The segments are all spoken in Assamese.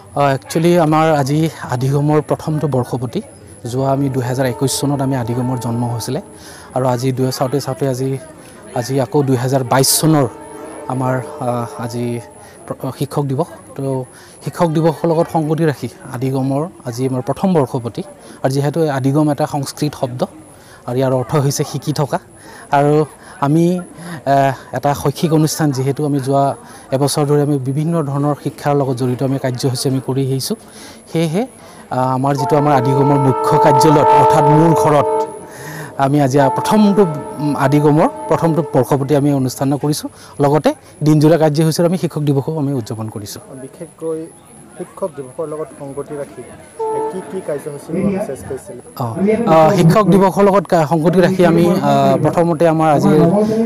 একচুৱেলি আমাৰ আজি আদিগমৰ প্ৰথমটো বৰ্ষপতি যোৱা আমি 2021 চনত আমি আদিগমৰ জন্ম হৈছিলে আৰু আজি চাওঁতে আজি আকৌ 2022 চনৰ আমাৰ আজি শিক্ষক দিৱস তো শিক্ষক দিৱসৰ লগত সংগতি ৰাখি আদিগমৰ আজি আমাৰ প্ৰথম বৰ্ষপতি আৰু যিহেতু আদিগম এটা সংস্কৃত শব্দ আৰু ইয়াৰ অৰ্থ হৈছে শিকি থকা আৰু আমি এটা শৈক্ষিক অনুষ্ঠান যেহেতু আমি যোৱা এবছৰ ধৰি আমি বিভিন্ন ধৰণৰ শিক্ষাৰ লগত জড়িত আমি কাৰ্যসূচী আমি কৰি আহিছোঁ সেয়েহে আমাৰ যিটো আমাৰ আদিগমৰ মুখ্য কাৰ্যালয়ত অৰ্থাৎ মূল ঘৰত আমি আজি প্ৰথমটো আদিগমৰ প্ৰথমটো বৰ্ষপতি আমি অনুষ্ঠান কৰিছোঁ লগতে দিনজোৰা কাৰ্যসূচীৰ আমি শিক্ষক দিৱসও আমি উদযাপন কৰিছোঁ বিশেষকৈ শিক্ষক দিৱসৰ লগত সংগতি ৰাখি কি কাৰ্যসূচী শিক্ষক দিৱসৰ লগত সংগতি ৰাখি আমি প্ৰথমতে আমাৰ আজি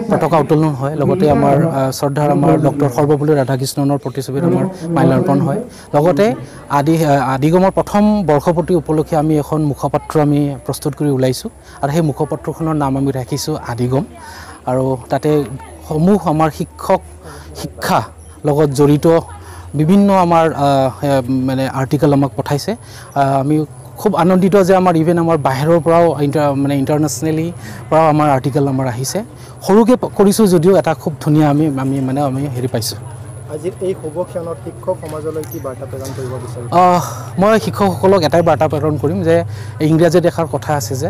পতাকা উত্তোলন হয় লগতে আমাৰ শ্ৰদ্ধাৰ আমাৰ ডক্টৰ সৰ্বপল্লী ৰাধাকৃষ্ণনৰ প্ৰতিচ্ছবিত আমাৰ মাল্যাৰ্পণ হয় লগতে আদিগমৰ প্ৰথম বৰ্ষপতি উপলক্ষে আমি এখন মুখপত্ৰ আমি প্ৰস্তুত কৰি ওলাইছোঁ আৰু সেই মুখপত্ৰখনৰ নাম আমি ৰাখিছোঁ আদিগম আৰু তাতে সমূহ আমাৰ শিক্ষা লগত জড়িত বিভিন্ন আমাৰ মানে আৰ্টিকেল আমাক পঠাইছে আমি খুব আনন্দিত যে আমাৰ ইভেন আমাৰ বাহিৰৰ পৰাও মানে ইণ্টাৰনেশ্যনেলি পৰাও আমাৰ আৰ্টিকেল আমাৰ আহিছে সৰুকৈ কৰিছোঁ যদিও এটা খুব ধুনীয়া আমি হেৰি পাইছোঁ আজিৰ এই শুভ ক্ষণত শিক্ষক সমাজলৈ কি বাৰ্তা প্ৰেৰণ কৰিব বিচাৰিম মই শিক্ষকসকলক এটাই বাৰ্তা প্ৰেৰণ কৰিম যে ইংৰাজীত এষাৰ কথা আছে যে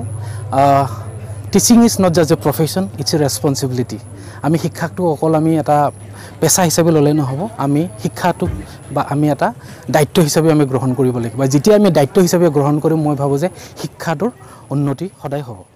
teaching is not just a profession it's a responsibility আমি শিক্ষাটো অকল আমি এটা পেচা হিচাপে ল'লে নহ'ব আমি শিক্ষাটোক বা আমি এটা দায়িত্ব হিচাপে আমি গ্ৰহণ কৰিব লাগিব যেতিয়া আমি দায়িত্ব হিচাপে গ্ৰহণ কৰিম মই ভাবোঁ যে শিক্ষাটোৰ উন্নতি সদায় হ'ব